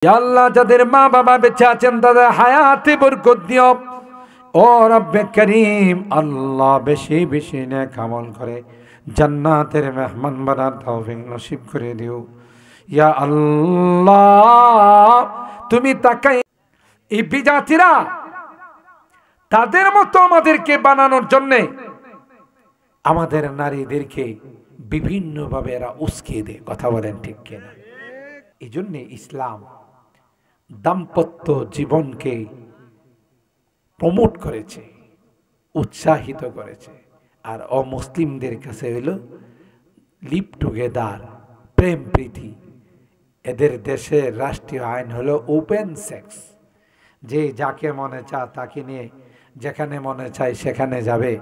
ইয়া আল্লাহ, যাদের মা বাবা বেঁচে আছেন তাদের হায়াতে বরকত দিও। ও রব্বে করিম, আল্লাহ বেশি বেশি নেক আমল করে জান্নাতের মেহমান বানার তৌফিক নসিব করে দিও। ইয়া আল্লাহ, তুমি তাকাই এই বিজাতিরা তাদের মতো আমাদেরকে বানানোর জন্যে আমাদের নারীদেরকে বিভিন্নভাবে এরা উস্কিয়ে দেয়। কথা বলেন ঠিক কিনা? এই জন্যে ইসলাম দাম্পত্য জীবনকে প্রমোট করেছে, উৎসাহিত করেছে। আর অমুসলিমদের কাছে হইল লিভ টুগেদার, প্রেম প্রীতি। এদের দেশের রাষ্ট্রীয় আইন হলো ওপেন সেক্স, যে যাকে মনে চায় তাকে নিয়ে যেখানে মনে চায় সেখানে যাবে,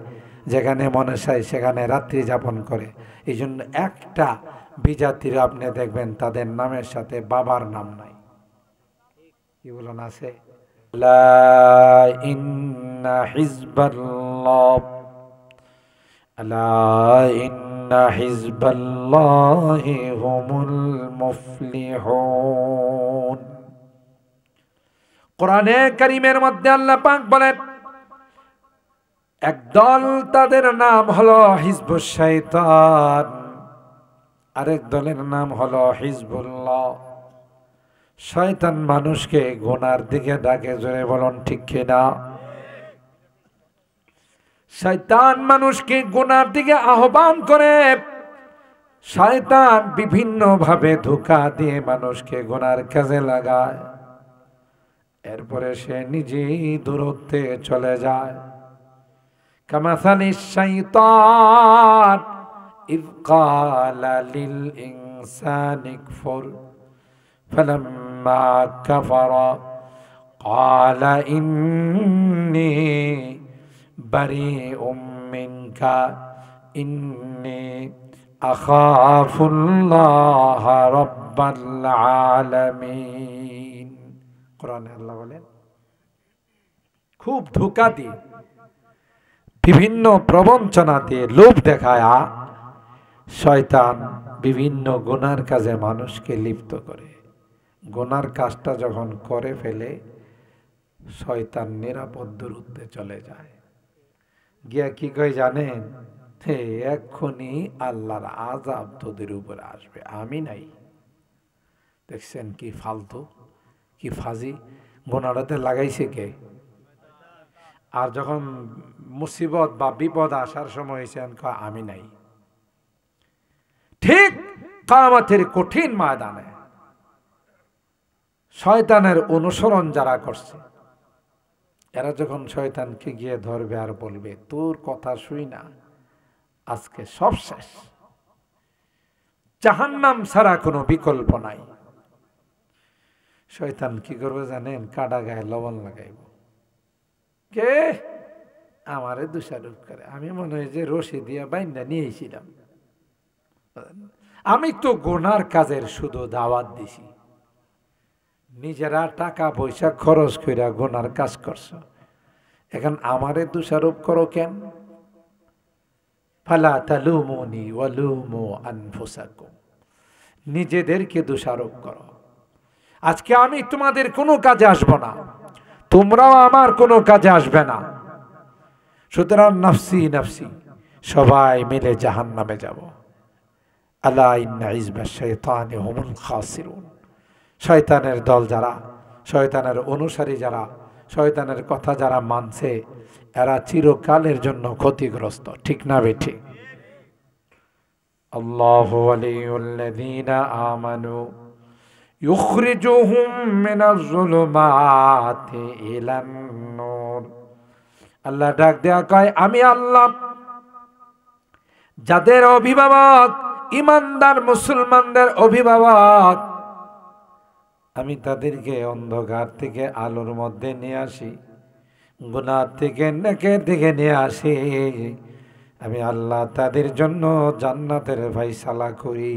যেখানে মনে চায় সেখানে রাত্রি যাপন করে। এই জন্য একটা বিজাতির আপনি দেখবেন তাদের নামের সাথে বাবার নাম নাই। কি বলুন আছে? লা ইন্না হিজবাল্লাহ, লা ইন্না হিজবাল্লাহি হুমুল মুফলিহুন। কোরআনে কারীমের মধ্যে আল্লাহ পাক বলেন একদল তাদের নাম হলো হিজবুশ শাইতান, আরেক দলের নাম হলো হিজবুল্লাহ। শয়তান মানুষকে গুনার দিকে ডাকে, জোরে বলুন ঠিক কিনা? শয়তান মানুষকে গুনার দিকে আহ্বান করে। শয়তান বিভিন্ন ভাবে ধোঁকা দিয়ে মানুষকে গুনার কাজে লাগায়, এরপরে সে নিজেই দূরত্বে চলে যায়। কামাসালিশ শাইতান ইয ক্বালা লিল ইনসানি কফর ফালাম্মা কাফারা ক্বালা ইন্নী বারিউম মিনকা ইন্নী আখাফুল্লাহ রাব্বাল আলামিন। কোরআনে আল্লাহ বলেন খুব ধোঁকা দিয়ে, বিভিন্ন প্রবঞ্চনা দিয়ে, লোভ দেখায়া শয়তান বিভিন্ন গুনার কাজে মানুষকে লিপ্ত করে। গুনার কাজটা যখন করে ফেলে শয়তান নিরাপদ দূরত্বে চলে যায়, গিয়া কি কয় জানেন? এক্ষুনি আল্লাহর আযাব তোদের উপরে আসবে, আমি নাই। দেখছেন কি ফালতু, কি ফাজি, গুনাটাতে লাগাইছে কে? আর যখন মুসিবত বা বিপদ আসার সময় হয়েছে আমি নাই। ঠিক কিয়ামতের কঠিন ময়দানে শয়তানের অনুসরণ যারা করছে, এরা যখন শয়তানকে গিয়ে ধরবে আর বলবে তোর কথা শুই না, আজকে সব শেষ, জাহান্নাম ছাড়া কোনো বিকল্প নাই। শয়তান কি করবে জানেন? কাটা গায়ে লবণ লাগাইব। কে আমারে দোষারোপ করে, আমি মনে হয় যে রশি দিয়া বাইন্দা নিয়েছিলাম, আমি তো গুনার কাজের শুধু দাওয়াত দিছি, নিজেরা টাকা পয়সা খরচ কইরা গুনার কাজ করছো, এখন আমারে দোষারোপ করো কেন? ফালা তালুমুনি ওয়ালুমু আনফুসাকুম, নিজেদেরকে দোষারোপ করো। আজকে আমি তোমাদের কোনো কাজে আসবো না, তোমরাও আমার কোনো কাজে আসবে না, সুতরাং নাফসি নাফসি, সবাই মিলে জাহান্নামে যাব। আলা ইন্না হিজবাশ শাইতানি হুমুল খাসিরুন। শয়তানের দল যারা, শয়তানের অনুসারী যারা, শয়তানের কথা যারা মানছে, এরা চিরকালের জন্য ক্ষতিগ্রস্ত। ঠিক না বেঠিক? আল্লাহু ওয়ালিয়ুল্লাযীনা আমানু ইউখরিজুহুম মিনাজ যুলুমাতি ইলান নূর। আল্লাহ ডাক দেয়া কয় আমি আল্লাহ যাদের অভিভাবক, ইমানদার মুসলমানদের অভিভাবক, আমি তাদেরকে অন্ধকার থেকে আলোর মধ্যে নিয়ে আসি, গুনাহ থেকে নেকের দিকে নিয়ে আসি। আমি আল্লাহ তাদের জন্য জান্নাতের ফয়সালা করি।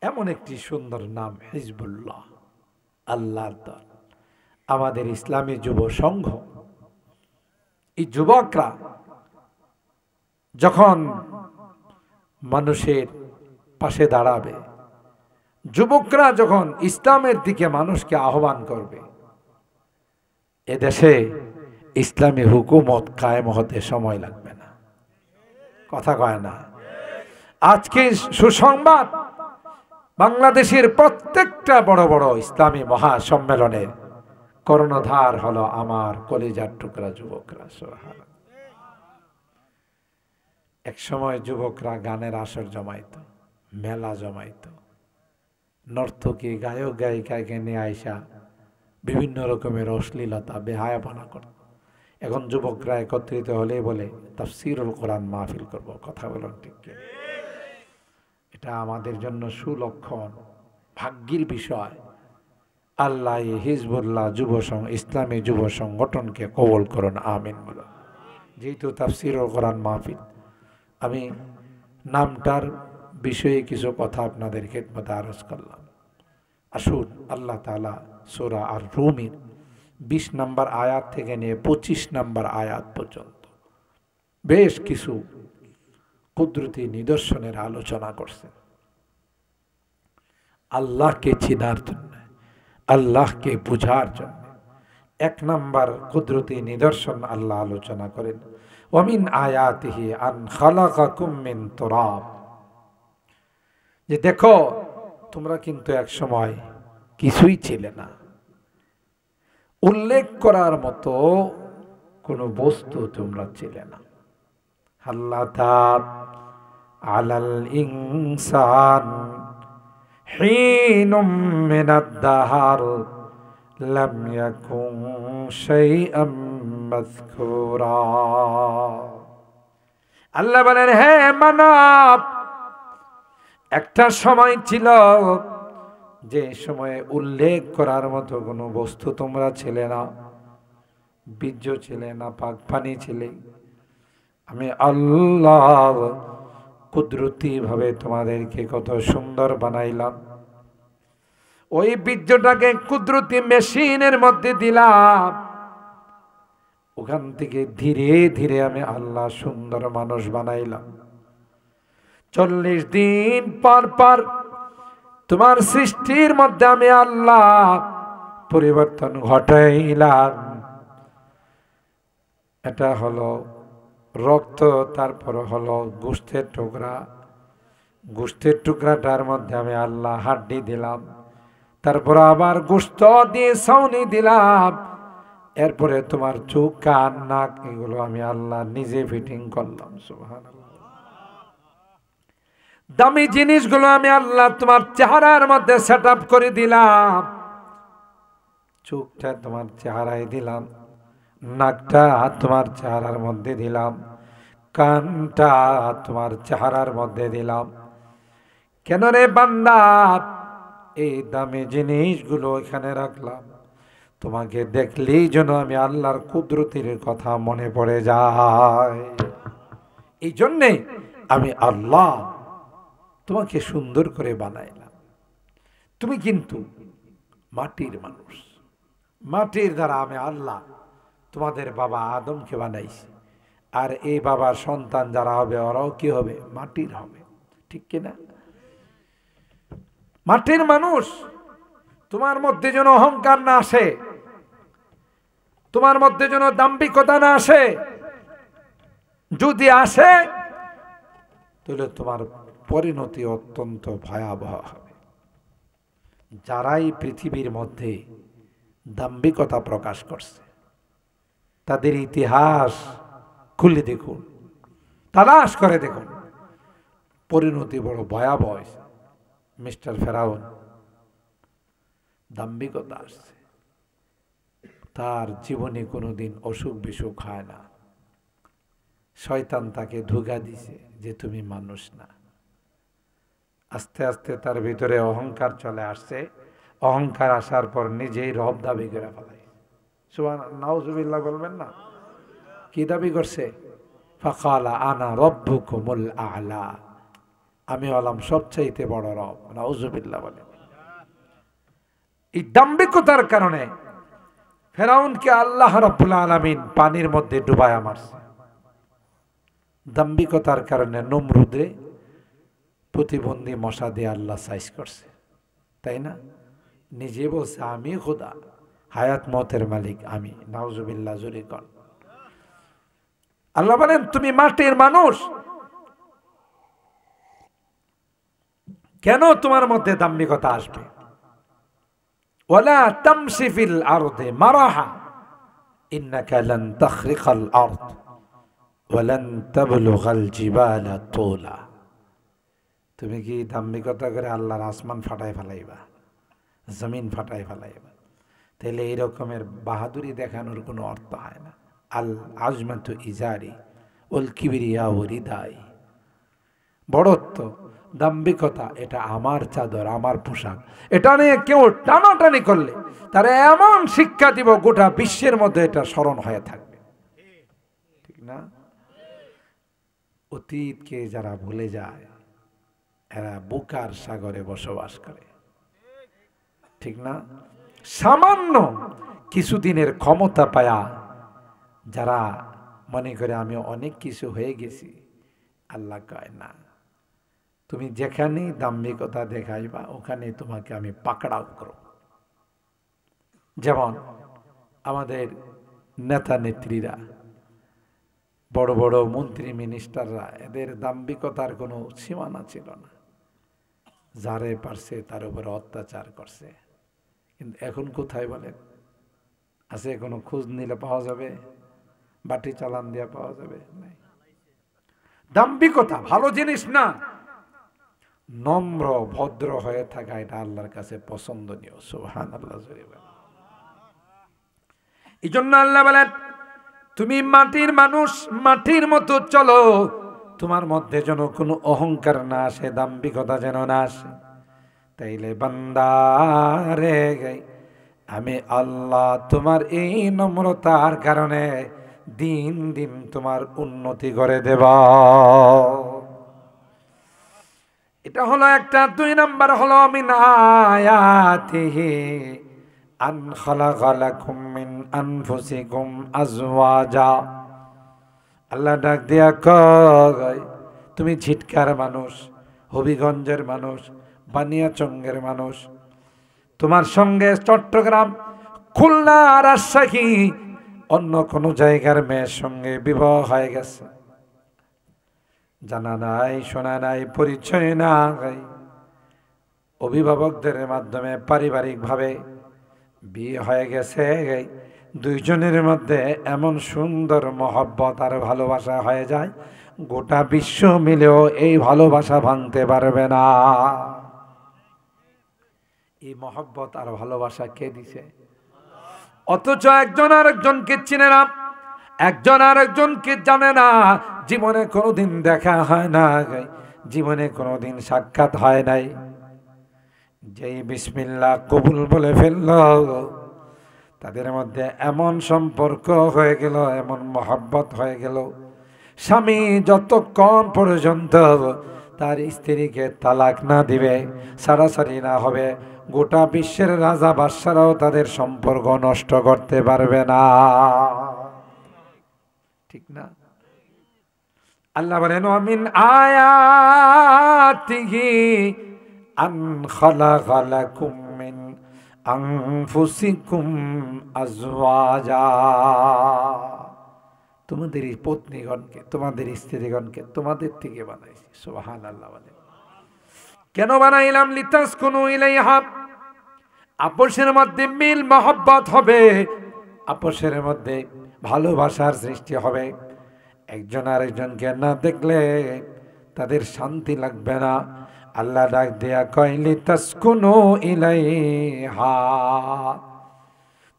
এমন একটি সুন্দর নাম হিজবুল্লাহ, আল্লাহর দল। আমাদের ইসলামী যুব সংঘ, এই যুবকরা যখন মানুষের পাশে দাঁড়াবে, যুবকরা যখন ইসলামের দিকে মানুষকে আহ্বান করবে, এদেশে ইসলামী হুকুমত কায়েম হতে সময় লাগবে না। কথা কয় না? আজকে সুসংবাদ, বাংলাদেশের প্রত্যেকটা বড় বড় ইসলামী মহাসম্মেলনের কর্ণধার হলো আমার কলিজার টুকরা যুবকরা। সুবহানাল্লাহ। এক সময় যুবকরা গানের আসর জমাইতো, মেলা জমাইতো, নর্তকী গায়ক গায়িকাকে নিয়ে আইসা বিভিন্ন রকমের অশ্লীলতা বেহায়াপনা করত। এখন যুবকরা একত্রিত হলেই বলে তাফসীরুল কোরআন মাহফিল করব। কথা বলুন ঠিক কি? এটা আমাদের জন্য সুলক্ষণ, ভাগ্যের বিষয়। আল্লাহ হিজবুল্লাহ ইসলামী যুব সংগঠনকে কবুল করুন, আমিন বলুন। যেহেতু তাফসীরুল কোরআন মাহফিল, আমি নামটার বিষয়ে কিছু কথা আপনাদের খেদমতে আরজ করলাম। আসুন আল্লাহ তাআলা সূরা আর রুমের 20 নম্বর আয়াত থেকে নিয়ে 25 নম্বর আয়াত পর্যন্ত বেশ কিছু কুদরতি নিদর্শনের আলোচনা করছেন। আল্লাহকে চিনার জন্য, আল্লাহকে বুঝার জন্য 1 নম্বর কুদরতি নিদর্শন আল্লাহ আলোচনা করেন, ওয়ামিন আয়াতিহি আন খালাকাকুম মিন তুরাব। যে দেখো, তোমরা কিন্তু এক সময় কিছুই ছিলে না, উল্লেখ করার মতো কোনো বস্তু তোমরা ছিলে না। হাল্লাতাত আলাল ইনসান হিনুম মিনাদ দাহার লাম ইয়াকুন শাইআম মাযকুরা। আল্লাহ বলেন, হে মানব, একটা সময় ছিল যে সময়ে উল্লেখ করার মতো কোনো বস্তু তোমরা ছিলে না, বীর্য ছিলে না, পাক পানি ছিলে। আমি আল্লাহ কুদরতি ভাবে তোমাদেরকে কত সুন্দর বানাইলাম। ওই বীর্যটাকে কুদরতি মেশিনের মধ্যে দিলাম, ওখান থেকে ধীরে ধীরে আমি আল্লাহ সুন্দর মানুষ বানাইলাম। 40 দিন পর পর তোমার সৃষ্টির মধ্যে আমি আল্লাহ পরিবর্তন ঘটাইলাম। এটা হলো রক্ত, তারপর হলো গোশতের টুকরা, গোশতের টুকরাটার মধ্যে আমি আল্লাহ হাড্ডি দিলাম, তারপর আবার গোশত দিয়ে ছাউনি দিলাম, এরপরে তোমার চোখ, কান, নাক এগুলো আমি আল্লাহ নিজে ফিটিং করলাম। সুবহানাল্লাহ। দামি জিনিসগুলো আমি আল্লাহ তোমার চেহারার মধ্যে সেট আপ করে দিলাম। চোখটা তোমার চেহারায় দিলাম, নাকটা তোমার চেহারার মধ্যে দিলাম, কানটা তোমার চেহারার মধ্যে দিলাম। কেন রে বান্দা, এই দামি জিনিসগুলো এখানে রাখলাম, তোমাকে দেখলেই যেন আমি আল্লাহর কুদরতের কথা মনে পড়ে যায়। এই জন্যে আমি আল্লাহ তোমাকে সুন্দর করে বানাইলাম। তুমি কিন্তু মাটির মানুষ, মাটির দ্বারা আমি আল্লাহ তোমাদের বাবা আদমকে বানাইছি। আর এই বাবার সন্তান যারা হবে, ওরাও কি হবে? মাটির হবে। ঠিক কিনা? মাটির মানুষ। তোমার মধ্যে যেন অহংকার না আসে, তোমার মধ্যে যেন দাম্ভিকতা না আসে। যদি আসে তাহলে তোমার পরিণতি অত্যন্ত ভয়াবহ হবে। যারাই পৃথিবীর মধ্যে দাম্ভিকতা প্রকাশ করছে, তাদের ইতিহাস খুলে দেখুন, তালাশ করে দেখুন, পরিণতি বড় ভয়াবহ। মিস্টার ফেরাউন দাম্ভিকতা আসছে, তার জীবনে কোনোদিন অসুখ বিসুখ হয় না। শয়তান তাকে ধোঁকা দিছে যে তুমি মানুষ না। আস্তে আস্তে তার ভিতরে অহংকার চলে আসছে। অহংকার আসার পর নিজেই রব দাবি করে ফেলাই। নাউজুবিল্লাহ বলবেন না? কি দাবি করছে? ফাকালা আনা রব্বুকুমুল আ'লা, আমি হলাম সবচাইতে বড় রব। নাউজুবিল্লাহ বলেন। এই দাম্ভিকতার কারণে ফেরাউনকে আল্লাহ রাব্বুল আলামিন পানির মধ্যে ডুবায়া মারছে। দাম্ভিকতার কারণে নমরুদে প্রতিবন্ধী মশা দিয়ে আল্লাহ সাইজ করছে। তাই না? নিজে বলছে আমি খোদা, হায়াত মতের মালিক আমি। নাউজুবিল্লাহ, জোরে কর। আল্লাহ বলেন তুমি মাটির মানুষ, কেন তোমার মধ্যে দাম্ভিকতা আসবে? ওয়ালা তামশি ফিল আরদি মারাহা ইন্নাকা লান তাখরিকাল আরদ ওয়া লান তাবলুগাল জিবালা তুলা। তুমি কি দাম্ভিকতা করে আল্লাহর আসমান ফাটায় ফেলাইবা, জমিন ফাটায় ফেলাইবা? তাহলে এই রকমের বাহাদুরি দেখানোর কোনো অর্থ হয় না। আল আজমাতু ইজারি ওল কিবরিয়া রিদাই। বড়ত্ব, দাম্ভিকতা এটা আমার চাদর, আমার পোশাক। এটা নিয়ে কেউ টানাটানি করলে তারা এমন শিক্ষা দিব গোটা বিশ্বের মধ্যে এটা স্মরণ হয়ে থাকবে, ঠিক না? অতীতকে যারা ভুলে যায় এরা বুকার সাগরে বসবাস করে, ঠিক না? সামান্য কিছুদিনের ক্ষমতা পায়া যারা মনে করে আমি অনেক কিছু হয়ে গেছি, আল্লাহ কয় না, তুমি যেখানেই দাম্ভিকতা দেখাইবা ওখানে তোমাকে আমি পাকড়াও করব। যেমন আমাদের নেতা নেত্রীরা, বড় বড় মন্ত্রী মিনিস্টাররা, এদের দাম্ভিকতার কোনো সীমানা ছিল না। যারে পারছে তার উপরে অত্যাচার করছে। কিন্তু এখন কোথায় বলেন? আছে কোনো খোঁজ নিলে পাওয়া যাবে? বাটি চালান দিয়ে পাওয়া যাবে? নাই। দাম্ভিকতা ভালো জিনিস না। নম্র ভদ্র হয়ে থাকা এটা আল্লাহর কাছে পছন্দনীয়। সুবহানাল্লাহ। এই জন্য আল্লাহ বলেন তুমি মাটির মানুষ, মাটির মতো চলো, তোমার মধ্যে যেন কোনো অহংকার না আসে, দাম্ভিকতা যেন না আসে। তাইলে বান্দারে আমি আল্লাহ তোমার এই নম্রতার কারণে দিন দিন তোমার উন্নতি করে দেব। এটা হলো একটা। 2 নাম্বার হলো মিন আয়াতিহি আন খালাকা লাকুম মিন আনফুসিকুম আজওয়াজা। আল্লাহ ডাক দিয়া কয় তুমি ঝিটকার মানুষ, হবিগঞ্জের মানুষ, বানিয়াচঙ্গের মানুষ, তোমার সঙ্গে চট্টগ্রাম, খুলনা, রাজশাহী অন্য কোনো জায়গার মেয়ের সঙ্গে বিবাহ হয়ে গেছে, জানা নাই, শোনা নাই, পরিচয় নাই, অভিভাবকদের মাধ্যমে পারিবারিকভাবে বিয়ে হয়ে গেছে। দুইজনের মধ্যে এমন সুন্দর মহব্বত আর ভালোবাসা হয়ে যায়, গোটা বিশ্ব মিলেও এই ভালোবাসা ভাঙতে পারবে না। এই মহব্বত আর ভালোবাসা কে দিছে? অথচ একজন আরেকজনকে চিনে না, একজন আরেকজনকে জানে না, জীবনে কোনোদিন দেখা হয় না, জীবনে কোনোদিন সাক্ষাৎ হয় নাই। যেই বিসমিল্লাহ কবুল বলে ফেলল, তাদের মধ্যে এমন সম্পর্ক হয়ে গেল, এমন মহব্বত হয়ে গেল, স্বামী যতক্ষণ পর্যন্ত তার স্ত্রীকে তালাক না দিবে, সারাসারি না হবে, গোটা বিশ্বের রাজা বাদশারাও তাদের সম্পর্ক নষ্ট করতে পারবে না, ঠিক না? আল্লাহ বলেন মিন আয়াতিহি আন খালাকা লাকুম মিন আনফুসিকুম আজওয়াজা। তোমাদের পত্নীগণকে, তোমাদের স্ত্রীগণকে তোমাদের থেকে বানাইছি। সুবহানাল্লাহ। বলেন কেন বানাইলাম? লিতাসকুনু ইলাইহা, আপসের মধ্যে মিল মহব্বত হবে, আপসের মধ্যে ভালোবাসার সৃষ্টি হবে। একজন আরেকজনকে না দেখলে তাদের শান্তি লাগবে না। আল্লাহ ডাক দেয়া কয় লিতাসকুনু ইলাইহা,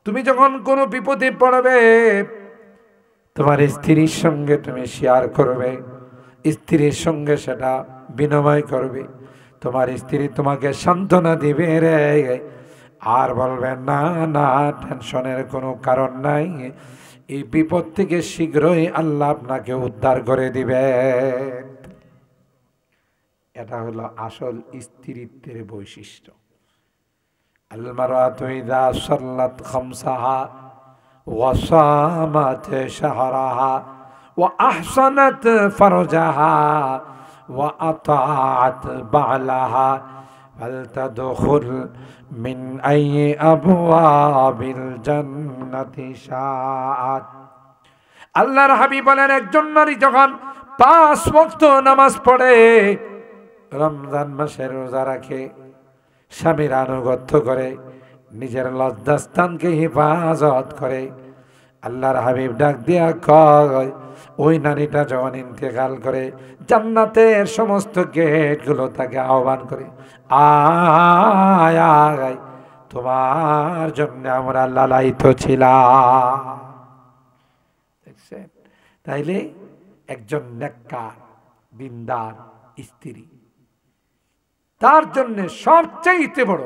তুমি যখন কোনো বিপদে পড়বে তোমার স্ত্রীর সঙ্গে তুমি শেয়ার করবে, স্ত্রীর সঙ্গে সেটা বিনিময় করবে, তোমার স্ত্রী তোমাকে সান্ত্বনা দিবে রে, আর বলবে না না টেনশনের কোনো কারণ নাই, এই বিপদ থেকে শীঘ্রই আল্লাহ আপনাকে উদ্ধার করে দিবে। এটা হলো আসল স্ত্রীত্বের বৈশিষ্ট্য। আল মারাতু ইযা সাল্লাত খামসাহা ওয়া সামাত শাহরাহা ওয়া আহসানাত ফারজাহা ওয়া আতাআত বালাহা ফালতাদখুল মিন আইয়ি আবওয়াবিল জান্নাতি শাআত। আল্লাহর হাবিব বলেন, একজন নারী যখন 5 ওয়াক্ত নামাজ পড়ে, রমজান মাসের রোজা রাখে, স্বামীর আনুগত্য করে, নিজের লজ্জাস্থানকে হেফাজত করে, আল্লাহর হাবিব ডাক দিয়া কয়, ওই নারীটা যখন ইন্তেকাল করে, জান্নাতের সমস্ত গেটগুলো তাকে আহ্বান করে, আয় আয়, তোমার জন্য আমরা লালায়িত ছিলাম। দেখছেন? তাইলে একজন নেককার দিনদার স্ত্রী, তার জন্য সবচেয়ে বড়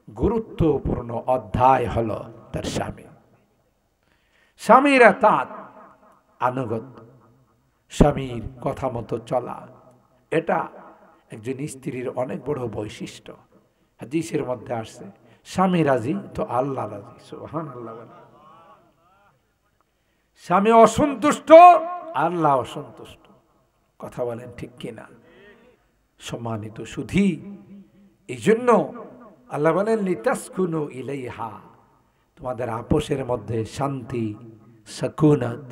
গুরুত্বপূর্ণ অধ্যায় হলো তার স্বামী। স্বামীর তার আনুগত্য, স্বামীর কথা মতো চলা, এটা একজন স্ত্রীর অনেক বড় বৈশিষ্ট্য। হাদিসের মধ্যে আসছে, স্বামী রাজি তো আল্লাহ রাজি। সুবহানাল্লাহ। স্বামী অসন্তুষ্ট, আল্লাহ অসন্তুষ্ট। কথা বলেন ঠিক কিনা? সম্মানিত সুধী, এই জন্য আল্লাহ বলেন, লিতাসকুনু ইলাইহা, তোমাদের আপোষের মধ্যে শান্তি, সাকুনাত,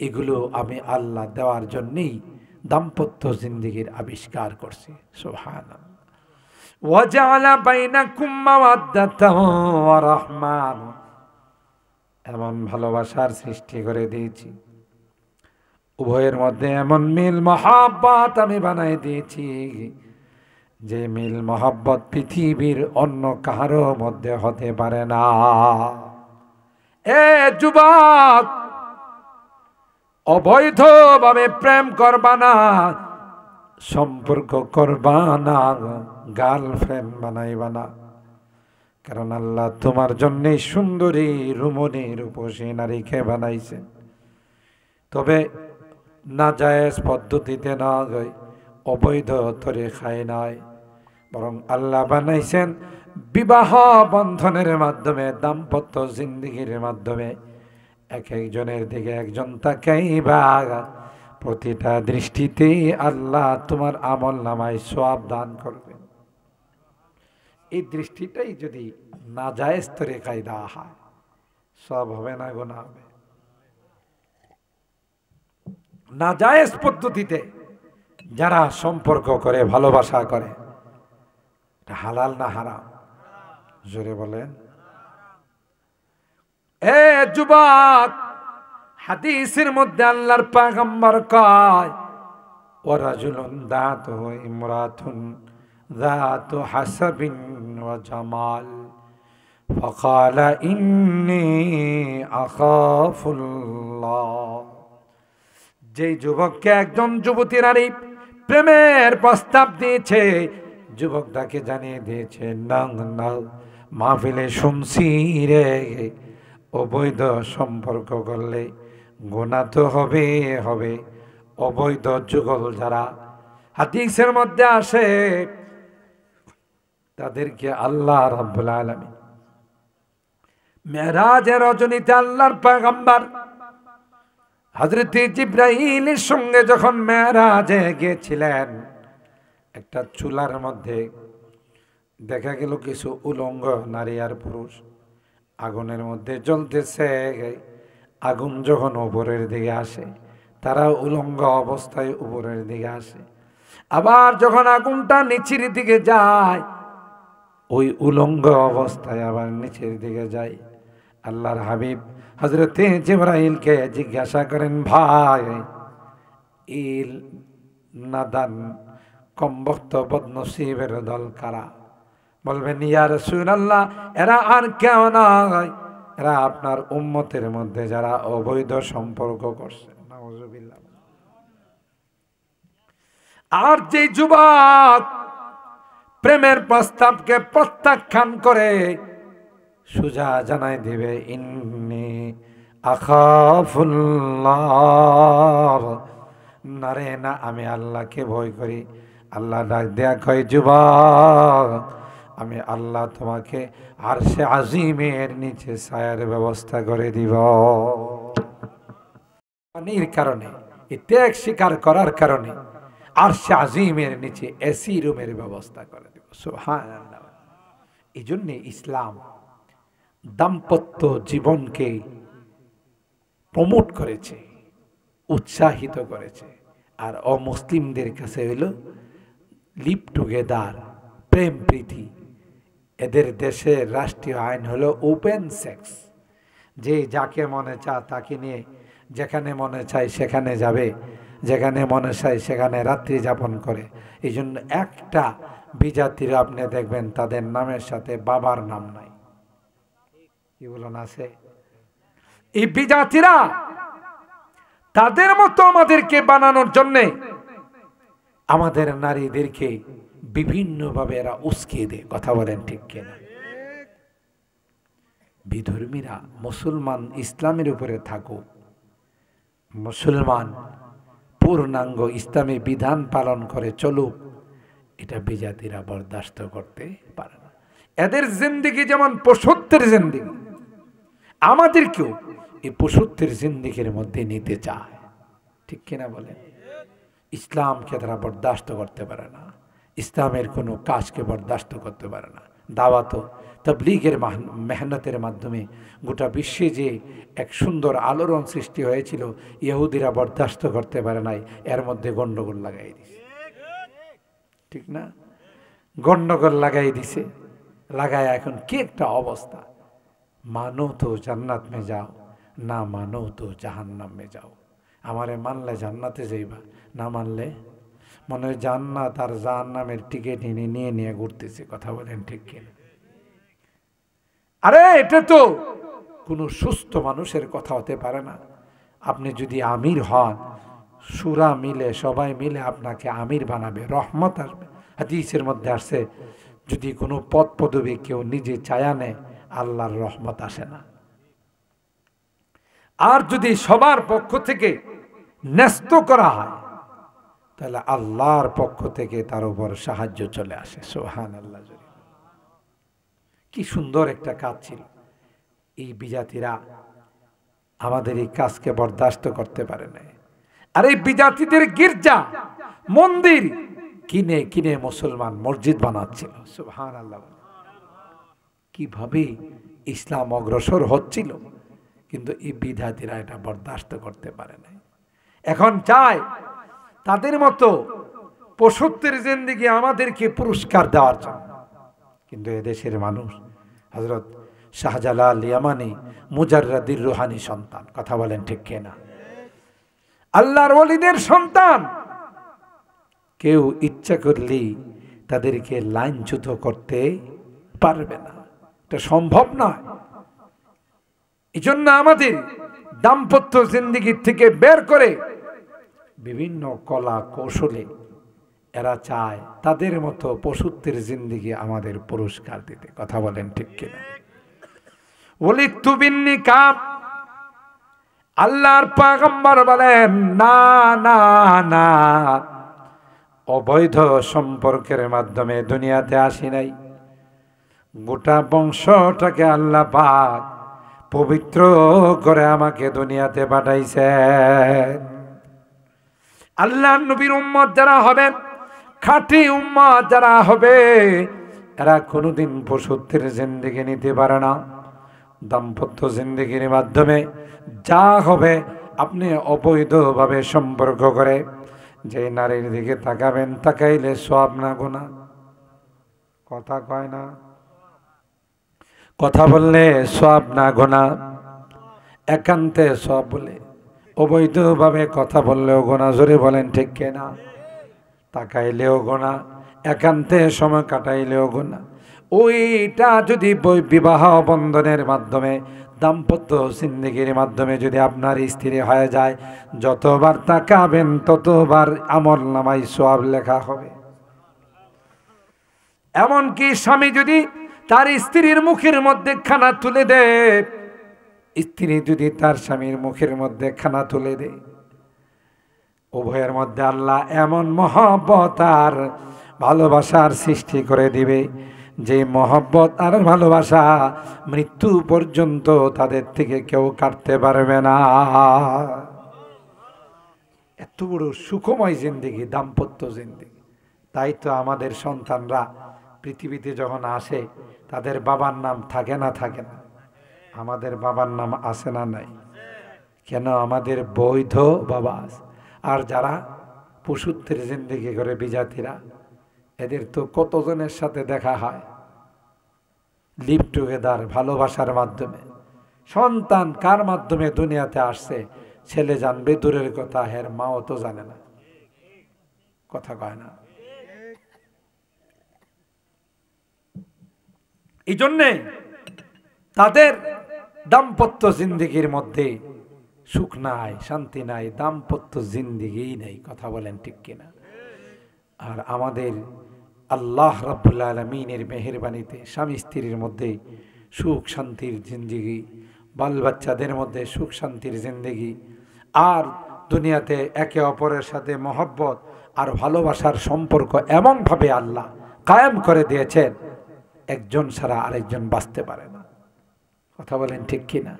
এগুলো আমি আল্লাহ দেওয়ার জন্যই দাম্পত্য জিন্দেগির আবিষ্কার করছি। সুবহানাল্লাহ। ওয়াজআলা বাইনাকুম মাওয়াদ্দাতাও ওয়া রাহমা, এমন ভালোবাসার সৃষ্টি করে দিয়েছি, উভয়ের মধ্যে এমন মিল মহাব্বত আমি বানাই দিয়েছি, যে মিল মহাব্বত পৃথিবীর অন্য কারো মধ্যে হতে পারে না। এ যুবক, অবৈধভাবে প্রেম করবা না, সম্পর্ক করবা না, গার্লফ্রেন্ড বানাইবা না। কারণ আল্লাহ তোমার জন্য সুন্দরী রুমনী রূপসী নারীকে বানাইছেন। তবে নাজায়েজ পদ্ধতিতে নয়, অবৈধ তরিকায় নয়, বরং আল্লাহ বানাইছেন বিবাহ বন্ধনের মাধ্যমে, দাম্পত্য জিন্দেগির মাধ্যমে। এক একজনের দিকে একজন তাকাইবা, প্রতিটা দৃষ্টিতে আল্লাহ তোমার আমল নামায় সওয়াব দান করবেন। এই দৃষ্টিটাই যদি নাজায়েজ তরিকায় দেওয়া হয়, সওয়াব হবে না গুনাহ হবে? নাজায়েজ পদ্ধতিতে যারা সম্পর্ক করে, ভালোবাসা করে, এটা হালাল না হারাম? জোরে বলেন। এ যুবক, হাদিসের মধ্যে আল্লাহর পয়গম্বর কয়, ওয়া রাজুলুন দাতুহু ইমরাতুন যাতু হাসাবিন ওয়া জামাল ফাকালা ইন্নী আখাফুল্লাহ। যে যুবককে একজন যুবতী নারী প্রেমের প্রস্তাব দিয়েছে, যুবকটাকে জানিয়ে দিয়েছে, না না, মাহফিলে শুনছি রে, অবৈধ সম্পর্ক করলে গুনাহ তো হবে হবে। অবৈধ যুগল যারা হাদিসের মধ্যে আসে, তাদেরকে আল্লাহ রাব্বুল আলামিন মেরাজের রজনীতে আল্লাহর পয়গম্বর হযরত জিবরাইলের সঙ্গে যখন মেরাজে গিয়েছিলেন, একটা চুলার মধ্যে দেখা গেল কিছু উলঙ্গ নারী আর পুরুষ আগুনের মধ্যে জ্বলতেছে। আগুন যখন উপরের দিকে আসে, তারা উলঙ্গ অবস্থায় উপরের দিকে আসে। আবার যখন আগুনটা নিচের দিকে যায়, ওই উলঙ্গ অবস্থায় আবার নিচের দিকে যায়। আল্লাহর হাবিব হযরত জিবরাইলকে জিজ্ঞাসা করেন, ভাই, ইল নাদান কমবক্ত বদনসিবের দল কারা? বলবেন, ইয়া রাসূলুল্লাহ, এরা আর কেউ নয়, এরা আপনার উম্মতের মধ্যে যারা অবৈধ সম্পর্ক করছে। নাউযুবিল্লাহ। আর যে যুবক প্রেমের প্রস্তাবকে প্রত্যাখ্যান করে, সুজা জানাই দিবে, ইন্নী আখাফুল্লাহ, না রে না, আমি আল্লাহকে ভয় করি। আল্লাহ ডাক দেয়া কয়, যুবক, আমি আল্লাহ তোমাকে আরশে আজিমের নিচে ছায়ার ব্যবস্থা করে দিব। পানির কারণে, এই ত্যাগ স্বীকার করার কারণে আরশে আজিমের নিচে এসি রুমের ব্যবস্থা করে দেব। সুবহানাল্লাহ। এই জন্য ইসলাম দাম্পত্য জীবনকে প্রমোট করেছে, উৎসাহিত করেছে। আর অমুসলিমদের কাছে হইল লিভ টুগেদার, প্রেম প্রীতি। এদের দেশের রাষ্ট্রীয় আইন হলো ওপেন সেক্স, যে যাকে মনে চায় তাকে নিয়ে যেখানে মনে চায় সেখানে যাবে, যেখানে মনে চায় সেখানে রাত্রি যাপন করে। এই জন্য একটা বিজাতিরা আপনি দেখবেন তাদের নামের সাথে বাবার নাম নাই। কি বলুন আছে? এই বিজাতিরা তাদের মতো আমাদেরকে বানানোর জন্যে আমাদের নারীদেরকে বিভিন্নভাবে এরা উস্কিয়ে দেয়। কথা বলেন ঠিক কিনা? বিধর্মীরা মুসলমান ইসলামের উপরে থাকুক, মুসলমান পূর্ণাঙ্গ ইসলামী বিধান পালন করে চলুক, এটা বিজাতিরা বরদাস্ত করতে পারে না। এদের জিন্দেগি যেমন পশুত্বের জিন্দেগি, আমাদেরকেও এই পশুত্বের জিন্দেগির মধ্যে নিতে চায়। ঠিক কিনা বলেন? ইসলামকে তারা বরদাস্ত করতে পারে না, ইসলামের কোনো কাজকে বরদাস্ত করতে পারে না। দাওয়াত তাবলীগের মেহনতের মাধ্যমে গোটা বিশ্বে যে এক সুন্দর আলোড়ন সৃষ্টি হয়েছিল, ইহুদিরা বরদাস্ত করতে পারে নাই, এর মধ্যে গন্ডগোল লাগাই দিছে। ঠিক না? গন্ডগোল লাগাই দিছে, লাগায় এখন কি একটা অবস্থা। মানো তো জান্নাত মে যাও, না মানো তো জাহান্নাম মে যাও। আমারে মানলে জান্নাতে যাইবা, না মানলে মনে হয় জান্নাত আর জাহান্নামের টিকিট নিয়ে নিয়ে ঘুরতেছে। কথা বলেন ঠিক কিনা? আরে এটা তো কোনো সুস্থ মানুষের কথা হতে পারে না। আপনি যদি আমির হন, সুরা মিলে সবাই মিলে আপনাকে আমির বানাবে, রহমত আসবে। হাদিসের মধ্যে আসছে, যদি কোনো পদ পদবী কেউ নিজে চায়া নেয়, আল্লাহর রহমত আসে না। আর যদি সবার পক্ষ থেকে ন্যস্ত করা হয়, তাহলে আল্লাহর পক্ষ থেকে তার উপর সাহায্য চলে আসে। সুবহানাল্লাহ। কি সুন্দর একটা কাজ ছিল। এই বিজাতিরা আমাদের এই কাজকে বরদাস্ত করতে পারে না। আর এই বিজাতিদের গির্জা মন্দির কিনে কিনে মুসলমান মসজিদ বানাচ্ছিল। সুবহানাল্লাহ। কিভাবে ইসলাম অগ্রসর হচ্ছিল, কিন্তু এই বিজাতিরা এটা বরদাস্ত করতে পারে না। এখন চায় তাদের মতো পশুত্বের জিন্দেগি আমাদেরকে পুরস্কার দেওয়ার জন্য। কিন্তু এদেশের মানুষ হযরত শাহজালাল ইয়ামানি মুজাররাদির রুহানি সন্তান। কথা বলেন ঠিক কিনা? আল্লাহর ওলিদের সন্তান। কেউ ইচ্ছা করলেই তাদেরকে লাইনচ্যুত করতে পারবে না, এটা সম্ভব নয়। এই জন্য আমাদের দাম্পত্য জিন্দেগি থেকে বের করে বিভিন্ন কলা কৌশলে এরা চায় তাদের মতো পশুত্বের জিন্দেগি আমাদের পুরস্কার দিতে। কথা বলেন ঠিক কিনা? ওয়ালিদতু বিন্নিকাহ, আল্লাহর পয়গম্বর বলেন, না না না, অবৈধ সম্পর্কের মাধ্যমে দুনিয়াতে আসি নাই। গোটা বংশটাকে আল্লাহ পাক পবিত্র করে আমাকে দুনিয়াতে পাঠাইছেন। আল্লাহর নবীর উম্মত যারা হবেন, খাঁটি উম্মত যারা হবে, এরা কোনোদিন পশুত্বের জিন্দেগি নিতে পারে না। দাম্পত্য জিন্দেগির মাধ্যমে যা হবে, আপনি অবৈধভাবে সম্পর্ক করে যে নারীর দিকে তাকাবেন, তাকাইলে সওয়াব না গুনাহ? কথা কয় না? কথা বললে সওয়াব না গুনাহ? একান্তে সওয়াব বলে, অবৈধভাবে কথা বললেও গুনাহ। জোরে বলেন ঠিক কিনা? তাকাইলেও গুনাহ, একান্তে সময় কাটাইলেও গুনাহ। ওইটা যদি বিবাহ বন্ধনের মাধ্যমে, দাম্পত্য জিন্দেগির মাধ্যমে যদি আপনার স্ত্রী হয়ে যায়, যতবার তাকাবেন ততবার আমলনামায় সওয়াব লেখা হবে। এমনকি স্বামী যদি তার স্ত্রীর মুখের মধ্যে খানা তুলে দেয়, স্ত্রী যদি তার স্বামীর মুখের মধ্যে খানা তুলে দেয়, উভয়ের মধ্যে আল্লাহ এমন মহব্বত আর ভালোবাসার সৃষ্টি করে দিবে, যে মহব্বত আর ভালোবাসা মৃত্যু পর্যন্ত তাদের থেকে কেউ কাটতে পারবে না। এত বড় সুখময় জিন্দেগি, দাম্পত্য জিন্দেগি। তাই তো আমাদের সন্তানরা পৃথিবীতে যখন আসে তাদের বাবার নাম থাকে না থাকে না? আমাদের বাবার নাম আছে না নাই? কেন? আমাদের বৈধ বাবা আছে। আর যারা পশুত্বের জিন্দেগি করে বিজাতিরা, এদের তো কতজনের সাথে দেখা হয় লিভ টুগেদার, ভালোবাসার মাধ্যমে। সন্তান কার মাধ্যমে দুনিয়াতে আসছে ছেলে জানবে দূরের কথা, হের মাও তো জানে না। কথা কয় না? এই জন্যে তাদের দাম্পত্য জিন্দেগির মধ্যে সুখ নাই, শান্তি নাই, দাম্পত্য জিন্দেগি নেই। কথা বলেন ঠিক কিনা? আর আমাদের আল্লাহ রাব্বুল আলামিনের মেহেরবানিতে স্বামী স্ত্রীর মধ্যে সুখ শান্তির জিন্দেগি, বাল বাচ্চাদের মধ্যে সুখ শান্তির জিন্দেগি, আর দুনিয়াতে একে অপরের সাথে মহব্বত আর ভালোবাসার সম্পর্ক এমনভাবে আল্লাহ কায়েম করে দিয়েছেন, একজন ছাড়া আরেকজন বাঁচতে পারে না। কথা বলেন ঠিক কিনা?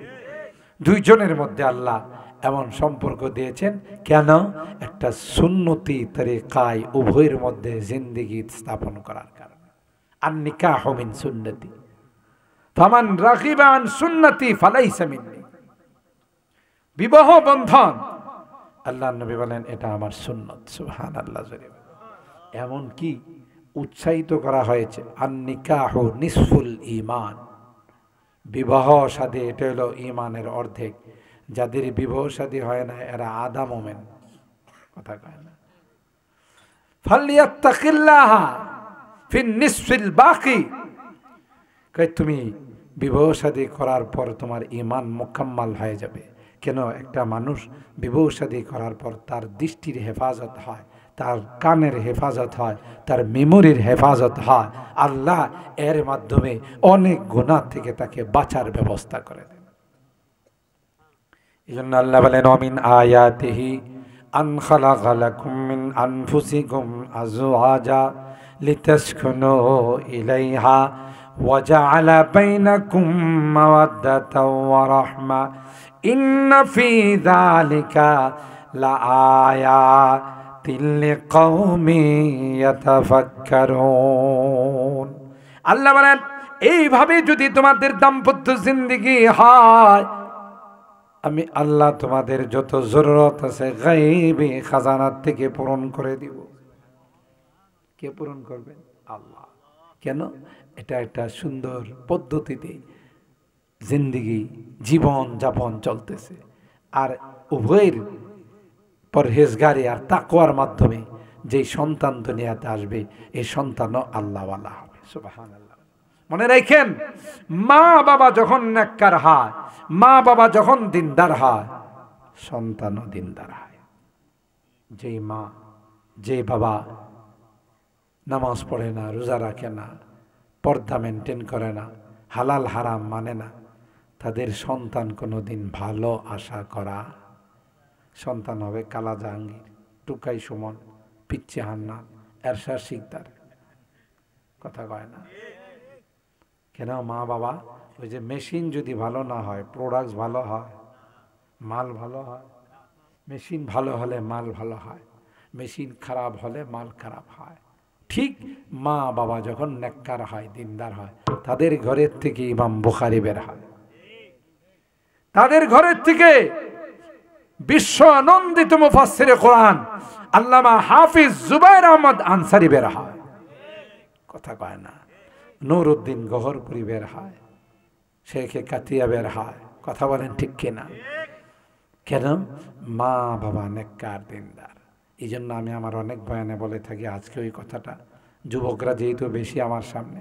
দুইজনের মধ্যে আল্লাহ এমন সম্পর্ক দিয়েছেন। কেন? একটা সুন্নতি তরিকায় উভয়ের মধ্যে জিন্দেগি স্থাপন করার কারণে। আন নিকাহু মিন সুন্নতি ফামান রাগিবা আন সুন্নতি ফালাইসা মিন্নি। বিবাহ বন্ধন, আল্লাহর নবী বলেন এটা আমার সুন্নত। সুবহানাল্লাহ। এমন কি উৎসাহিত করা হয়েছে, আন নিকাহু নিসফুল ঈমান। বিবাহ শাদী এটা হলো ঈমানের অর্ধেক। যাদের বিবাহ শাদী হয় না এরা আধা মুমিন। কথা কয় না? ফালিয়াত্তাকিল্লাহ ফিন নিসফিল বাকি। কই তুমি বিবাহ শাদী করার পর তোমার ঈমান মুকাম্মাল হয়ে যাবে। কেন? একটা মানুষ বিবাহ শাদী করার পর তার দৃষ্টির হেফাজত হয়, তার কানের হেফাজত হয়, তার মেমোরির হেফাজত হয়। আল্লাহ এর মাধ্যমে অনেক গুনাহ থেকে তাকে বাঁচার ব্যবস্থা করে দেন। এই জন্য আল্লাহ বলেন অমিন আয়াতিহি আন খালাকা লাকুম মিন আনফুসিকুম আজওয়াজা লিতাসকুনু ইলাইহা ওয়া জাআলা বাইনাকুম মাওয়াদ্দাতাও ওয়া রাহমা ইন্না ফি যালিকা লাআয়াতিন লিকাওমিন ইয়াতাফাক্কারুন। আল্লাহ বলেন এইভাবে যদি তোমাদের দাম্পত্য জিন্দেগি হয়, আমি আল্লাহ তোমাদের যত জরুরত আছে গায়বী খাজানার থেকে পূরণ করে দিব। কে পূরণ করবেন? আল্লাহ। কেন? এটা একটা সুন্দর পদ্ধতিতে জিন্দেগি জীবন যাপন চলতেছে। আর উভয়ের পরহেজগারি আর তাকওয়ার মাধ্যমে যে সন্তান দুনিয়াতে আসবে এই সন্তানও আল্লাহওয়ালা হবে। সুবহানাল্লাহ। মনে রাখেন, মা বাবা যখন নেককার হয়, মা বাবা যখন দিনদার হয়, সন্তানও দিনদার হয়। যেই মা যে বাবা নামাজ পড়ে না, রোজা রাখে না, পর্দা মেনটেন করে না, হালাল হারাম মানে না, তাদের সন্তান কোনোদিন ভালো আশা করা। সন্তান হবে কালা জাহাঙ্গীর, টুকাই সুমন, পিচ্চি হান্নান, এরশাদ শিকদার। কথা কয় না? কেন? মা বাবা ওই যে মেশিন যদি ভালো না হয়, প্রোডাক্টস ভালো হয়, মাল ভালো হয়। মেশিন ভালো হলে মাল ভালো হয়, মেশিন খারাপ হলে মাল খারাপ হয়। ঠিক মা বাবা যখন নেককার হয়, দিনদার হয়, তাদের ঘরের থেকে ইমাম বুখারী বের হয়, তাদের ঘরের থেকে বিশ্ব আনন্দিত মুফাসসিরে কোরআন আল্লামা হাফিজ জুবায়ের আহমদ আনসারী বের হয়। কথা কয় না? নুরউদ্দিন গহরপুরি বের হয়, শেখে কাতিয়া বের হয়। কথা বলেন ঠিক কিনা? কেন? মা বাবা নেককার দিনদার। এই জন্য আমি আমার অনেক বয়ানে বলে থাকি, আজকে ওই কথাটা যুবকরা যেহেতু বেশি আমার সামনে,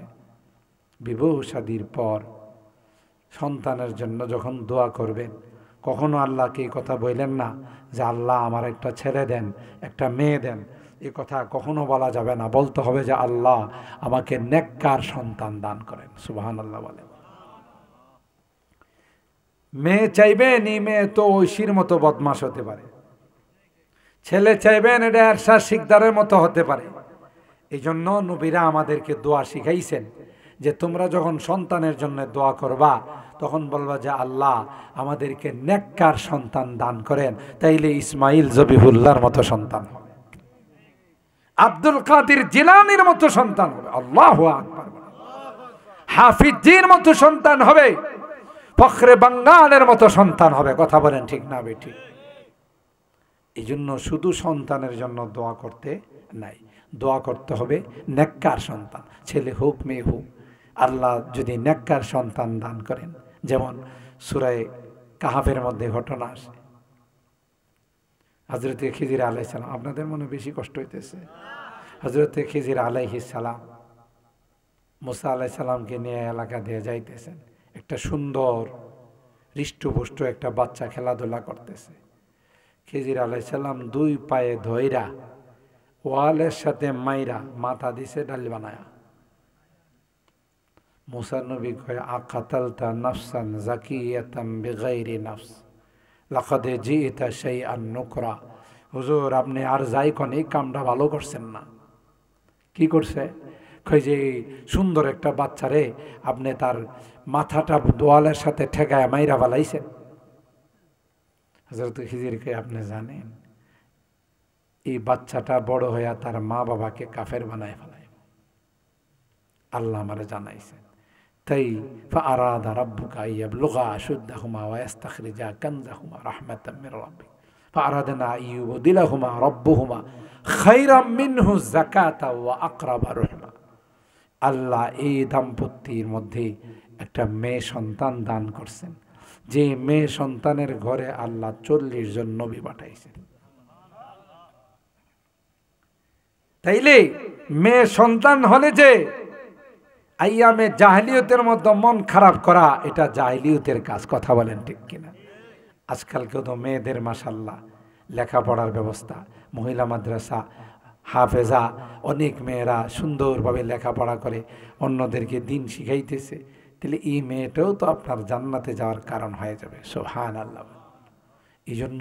বিবাহ শাদীর পর সন্তানের জন্য যখন দোয়া করবেন, কখনো আল্লাহকে এই কথা বললেন না যে আল্লাহ আমার একটা ছেলে দেন, একটা মেয়ে দেন। এ কথা কখনো বলা যাবে না। বলতে হবে যে আল্লাহ আমাকে নেককার সন্তান দান করেন। সুবহানাল্লাহ বলেন। মেয়ে চাইবেন, এই মেয়ে তো ঐশীর মতো বদমাশ হতে পারে। ছেলে চাইবেন, এটা এরশাদ শিকদারের মতো হতে পারে। এই জন্য নবীরা আমাদেরকে দোয়া শিখাইছেন যে তোমরা যখন সন্তানের জন্য দোয়া করবা তখন বলবা যে আল্লাহ আমাদেরকে নেককার সন্তান দান করেন, তাইলে ইসমাইল জবিহুল্লাহর মতো সন্তান হবে, আব্দুল কাদের জিলানীর মতো সন্তান হবে, আল্লাহু আকবার, হাফিজজির মতো সন্তান হবে, ফখরে বাঙ্গালের মতো সন্তান হবে। কথা বলেন ঠিক না বেটি? এই জন্য শুধু সন্তানের জন্য দোয়া করতে নাই, দোয়া করতে হবে নেককার সন্তান, ছেলে হোক মেয়ে হোক। আল্লাহ যদি নেককার সন্তান দান করেন, যেমন সূরা কাহাফের মধ্যে ঘটনা আসে, হযরতে খিজির আলাইহিস সালাম, আপনাদের মনে বেশি কষ্ট হইতেছে, হযরতে খিজির আলাইহিস সালাম মুসা আলাইহিস সালামকে নিয়ে এলাকা দিয়ে যাইতেছেন, একটা সুন্দর হৃষ্টপুষ্ট একটা বাচ্চা খেলাধুলা করতেছে। খিজির আলাইহিস সালাম দুই পায়ে ধইরা ওয়ালের সাথে মাইরা মাথা দিছে ডাল বানায়া। মুসা নবী কয় আকাতালতা নাফসান যাকিয়াতাম বিগাইরি নাফস লাকাদ জিইতা শাইআন নুকরা। হুজুর আপনি আর যাই কোন এই কামটা ভালো করছেন না। কি করছে? কই যে সুন্দর একটা বাচ্চারে আপনি তার মাথাটা দোয়ালের সাথে ঠেকায় মাইরা ফেলাইছেন। হযরত খিজিরকে আপনি জানেন এই বাচ্চাটা বড় হইয়া তার মা বাবাকে কাফের বানায় ফেলায়, আল্লাহ আমারে জানাইছেন। তাই ফাআরাদা রাব্বুকা আইয়াবলুগা আশুদ্দাহুমা ওয়া ইস্তাখরিজা কানজাহুমা রাহমাতাম মির রাব্বিক ফাআরাদনা আইয়ুবদিলাহুমা রাব্বুহুমা খায়রাম মিনহু যাকাতা ওয়া আকরাবা রহমা। আল্লাহ এই দাম্পত্যের মধ্যে একটা মেয়ে সন্তান দান করছেন, যে মেয়ে সন্তানের ঘরে আল্লাহ 40 জন নবী পাঠাইছেন। তাইলে মেয়ে সন্তান হলে যে আইয়ামে জাহেলিয়তের মধ্যে মন খারাপ করা, এটা জাহেলিয়তের কাজ। কথা বলেন ঠিক কিনা? আজকালকে তো মেয়েদের মাশাআল্লাহ লেখাপড়ার ব্যবস্থা, মহিলা মাদ্রাসা, হাফেজা, অনেক মেয়েরা সুন্দরভাবে লেখাপড়া করে অন্যদেরকে দিন শিখাইতেছে। তাহলে এই মেয়েটাও তো আপনার জান্নাতে যাওয়ার কারণ হয়ে যাবে। সুবহানাল্লাহ। এই জন্য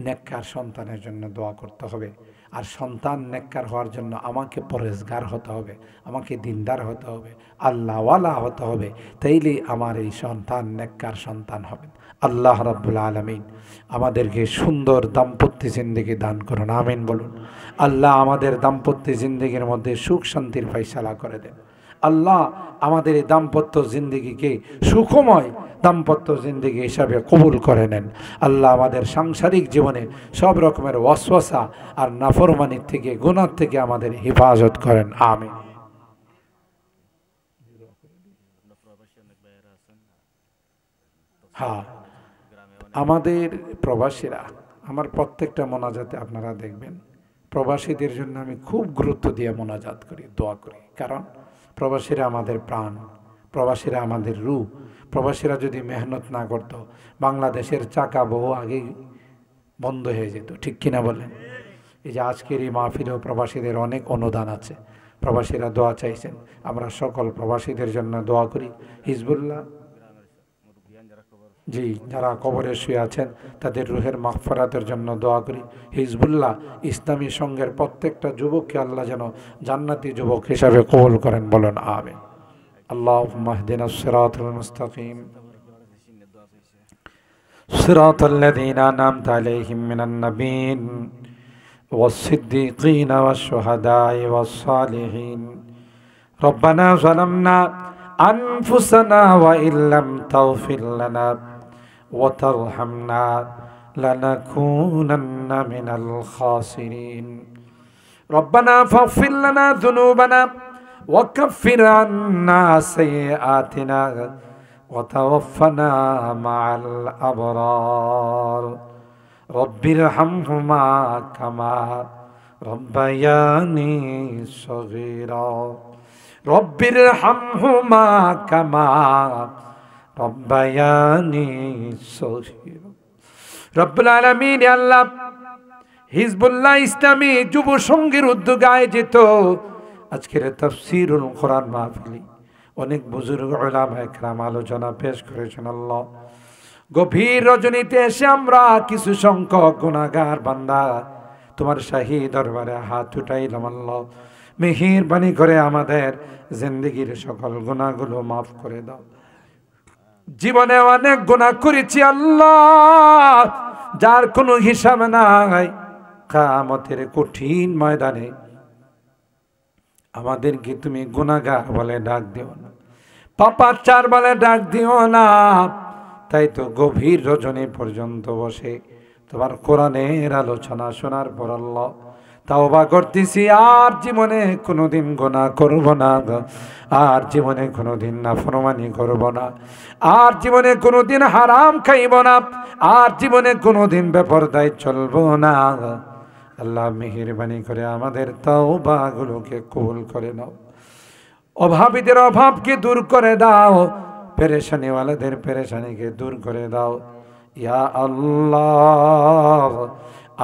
নেককার সন্তানের জন্য দোয়া করতে হবে। আর সন্তান নেককার হওয়ার জন্য আমাকে পরেজগার হতে হবে, আমাকে দিনদার হতে হবে, আল্লাহওয়ালা হতে হবে, তাইলে আমার এই সন্তান নেককার সন্তান হবে। আল্লাহ রাব্বুল আলামিন আমাদেরকে সুন্দর দাম্পত্য জিন্দেগি দান করুন, আমিন বলুন। আল্লাহ আমাদের দাম্পত্য জিন্দেগির মধ্যে সুখ শান্তির ফয়সালা করে দেন। আল্লাহ আমাদের এই দাম্পত্য জিন্দেগিকে সুখময় দাম্পত্য জিন্দেগি হিসাবে কবুল করে নেন। আল্লাহ আমাদের সাংসারিক জীবনে সব রকমের ওয়াসওয়াসা আর নাফরমানির থেকে, গুনাহ থেকে আমাদের হেফাজত করেন, আমিন। হ্যাঁ, আমাদের প্রবাসীরা, আমার প্রত্যেকটা মোনাজাতে আপনারা দেখবেন প্রবাসীদের জন্য আমি খুব গুরুত্ব দিয়ে মোনাজাত করি, দোয়া করি। কারণ প্রবাসীরা আমাদের প্রাণ, প্রবাসীরা আমাদের রূহ। প্রবাসীরা যদি মেহনত না করতো বাংলাদেশের চাকা বহু আগেই বন্ধ হয়ে যেত, ঠিক কিনা বলেন? এই যে আজকের এই মাহফিলেও প্রবাসীদের অনেক অনুদান আছে, প্রবাসীরা দোয়া চাইছেন, আমরা সকল প্রবাসীদের জন্য দোয়া করি। হিজবুল্লাহ জি, যারা কবরে শুয়ে আছেন তাদের রুহের মাগফিরাতের জন্য দোয়া করি। হিজবুল্লাহ ইসলামী সংঘের প্রত্যেকটা যুবককে আল্লাহ যেন জান্নাতি যুবক হিসাবে কবুল করেন, বলেন আমিন। আল্লাহুম্মা ইহদিনাস সিরাতাল মুস্তাকিম সিরাতাল লাযীনা আন'আমতা আলাইহিম মিনান নাবিয়্যিন ওয়াস-সিদ্দীকিনা ওয়াশ-শুহাদা'i ওয়াস-সালিহিন। রব্বানা যালামনা আনফুসানা ওয়া ইল্লাম তাগফির লানা ওয়া তারহামনা লানাকুনান্না মিনাল খাসিরিন। রব্বানা ফাগফির লানা যুনুবানা ওয়া কাফির আন্না সাইয়্যাতিনা ওয়া তাওয়াফানা মা'আল আবরার। রব্বিরহামহুমা কামা রব্বায়ানি সগীরা। রব্বিরহামহুমা কামা রব্বায়ানি সগীরা। রব্বুল আলামিন আল্লাহ হিজবুল্লাহ ইসলামী যুব সংঘের উদ্যোগে আয়োজিত আজকের তাফসীরুল কোরআন মাহফিলে অনেক বুজুর্গ উলামা ইকরাম আলোচনা পেশ করেছেন। আল্লাহ গভীর রজনীতে এসে আমরা কিছু সংখ্যক গুনাহগার বান্দা তোমার শাহী দরবারে হাত উঠাইলাম। আল্লাহ মেহেরবানি করে আমাদের জিন্দেগির সকল গুনাহগুলো মাফ করে দাও। জীবনে অনেক গুনাহ করেছি আল্লাহ, যার কোনো হিসাব নাই। কিয়ামতের কঠিন ময়দানে আমাদেরকে তুমি গুনাহগার বলে ডাক দিও না, পাপাচার বলে ডাক দিও না। তাই তো গভীর রজনী পর্যন্ত বসে তোমার কোরআনের আলোচনা শোনার পর আল্লাহ তাওবা করতেছি, আর জীবনে কোনোদিন গুনাহ করব না, আর জীবনে কোনোদিন নাফরমানি করব না, আর জীবনে কোনোদিন হারাম খাইব না, আর জীবনে কোনোদিন বেপরদায় চলব না। আল্লাহ মেহেরবানি করে আমাদের তাওবাগুলোকে কবুল করে নাও। অভাবীদের অভাবকে দূর করে দাও, পেরেশানিওয়ালাদের পেরেশানিকে দূর করে দাও। ইয়া আল্লাহ,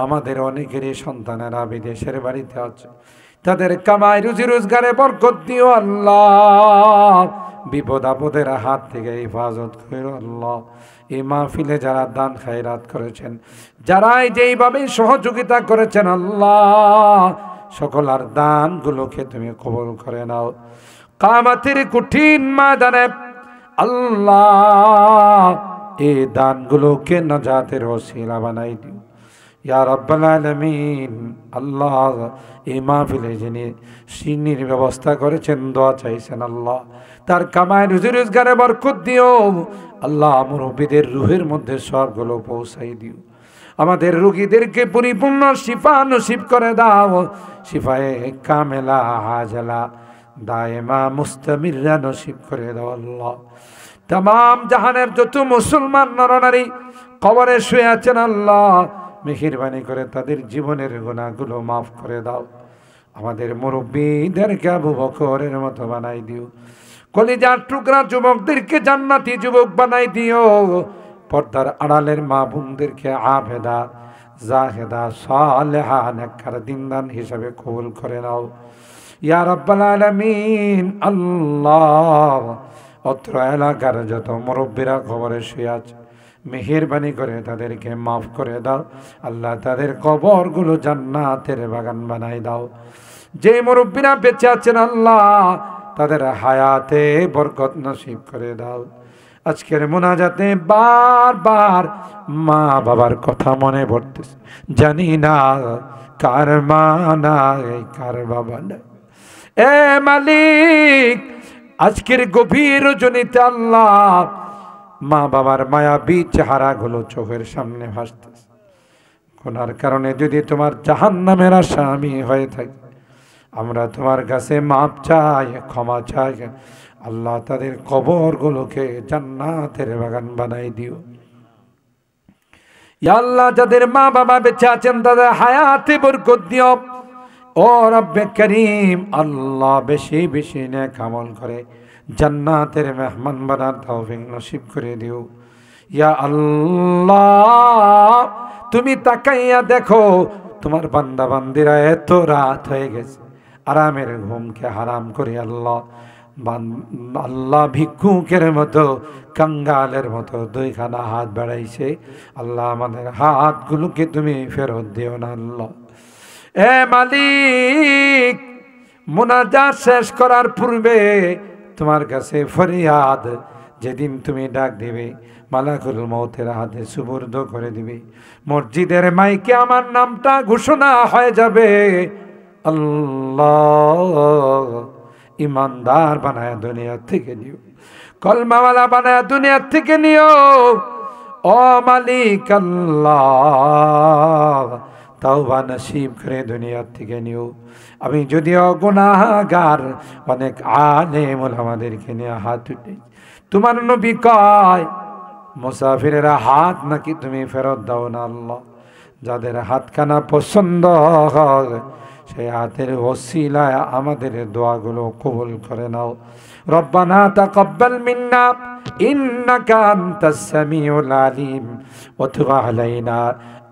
আমাদের অনেকেরই সন্তানেরা বিদেশের বাড়িতে আছে, তাদের কামাই রুজি রোজগারে বরকত দিও আল্লাহ। বিপদ আপদের হাত থেকে হেফাজত করো আল্লাহ। এই মাহফিলে যারা দান খায়রাত করেছেন, যারা যেইভাবে সহযোগিতা করেছেন আল্লাহ, সকলের দানগুলোকে তুমি কবুল করে নাও। কিয়ামতের কঠিন ময়দানে আল্লাহ এই দানগুলোকে নাজাতের ওসিলা বানাই দিও ইয়া রাব্বাল আলামিন। আল্লাহ এই মাহফিলে যিনি সিন্নির ব্যবস্থা করেছেন, দোয়া চাইছেন আল্লাহ, তার কামাই রুজি রোজগারে বরকত দিও আল্লাহ। মুরব্বীদের রুহের মধ্যে সবগুলো পৌঁছাই দিও। আমাদের রোগীদেরকে পরিপূর্ণ শিফা নসিব করে দাও, শিফায়ে কামেলা হাজলা দায়েমা মুস্তামিররা নসিব করে দাও আল্লাহ। तमाम জাহানের যত মুসলমান নরনারী কবরে শুয়ে আছেন আল্লাহ, মেহেরবানি করে তাদের জীবনের গুনাহগুলো মাফ করে দাও। আমাদের মুরব্বীদেরকে আবু বকরের মতো বানাই দিও। কলিজার টুকরা যুবকদেরকে জান্নাতি যুবক বানাই দিও। পর্দার আড়ালের মা বোনদেরকে আবেদা জাহেদা সালেহা নেককার দিনদান হিসাবে কবুল করে নাও ইয়া রাব্বাল আলামিন। আল্লাহ অত্র এলাকার যত মুরব্বীরা কবরে শুয়ে আছে, মেহেরবানি করে তাদেরকে মাফ করে দাও আল্লাহ। তাদের কবরগুলো জান্নাতের বাগান বানাই দাও। যে মুরব্বীরা বেঁচে আছেন আল্লাহ, তাদের হায়াতে বরকত নসিব করে দাও। আজকের মোনাজাতে বারবার মা বাবার কথা মনে পড়তেছে, জানি না কার মা নাই কার বাবা নাই। এ মালিক, আজকের গভীর রজনীতে আল্লাহ মা বাবার মায়াবী চেহারাগুলো চোখের সামনে ভাসতেছে। গুনার কারণে যদি তোমার জাহান্নামের আসামি হয়ে থাকে, আমরা তোমার কাছে মাপ চাই, ক্ষমা চাই আল্লাহ। তাদের কবরগুলোকে জান্নাতের বাগান বানাই দিও ইয়া আল্লাহ। যাদের মা বাবা বেঁচে আছেন তাদের হায়াতে বরকত দিও ও রব্বে করিম। আল্লাহ বেশি বেশি নেক আমল করে জান্নাতের মেহমান বানার তৌফিক নসিব করে দিও ইয়া আল্লাহ। তুমি তাকাইয়া দেখো, তোমার বান্দা বান্দিরা এত রাত হয়ে গেছে, আরামের ঘুমকে হারাম করে আল্লাহ আল্লাহ ভিক্ষুকের মতো কাঙ্গালের মতো দুইখানা হাত বাড়াইছে আল্লাহ। আমাদের হাতগুলোকে তুমি ফেরত দিও না আল্লাহ। এ মালিক, মুনাজাত শেষ করার পূর্বে তোমার কাছে ফরিয়াদ, যেদিন তুমি ডাক দিবে মালাকুল মউতের হাতে সুবর্দ করে দিবে, মসজিদের মাইকে আমার নামটা ঘোষণা হয়ে যাবে। আল্লাহ ইমানদার বানায় দুনিয়া থেকে নিও, কলমাওয়ালা বানায় দুনিয়া থেকে নিও ও মালিক আল্লাহ। তাওবা নসিব করে দুনিয়া থেকে নিও। আমি যদিও গুনাহগার, অনেক আলেম ওলামাদেরকে নিয়ে হাত উঠে, তোমার নবী কয় মুসাফিরেরা হাত নাকি তুমি ফেরত দাও না আল্লাহ। যাদের হাতখানা পছন্দ হয় সেই হাতের ওসিলায় আমাদের দোয়াগুলো কবুল করে নাও। রব্বানা তাকাব্বাল মিন্না ইন্নাকা আনতাস সামিউল আলিম ওয়া তুব আলাইনা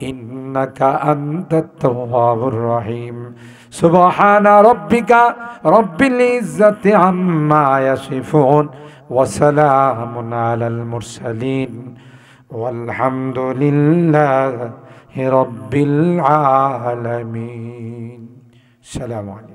ইন্নাকা আনতাত তাওয়াবুর রহিম। সুবহানা রাব্বিকা রাব্বিল ইজ্জাতি আম্মা ইয়াসিফুন ওয়া সালামুন আলাল মুরসালিন ওয়ালহামদুলিল্লাহি রাব্বিল আলামিন। আসসালামু আলাইকুম।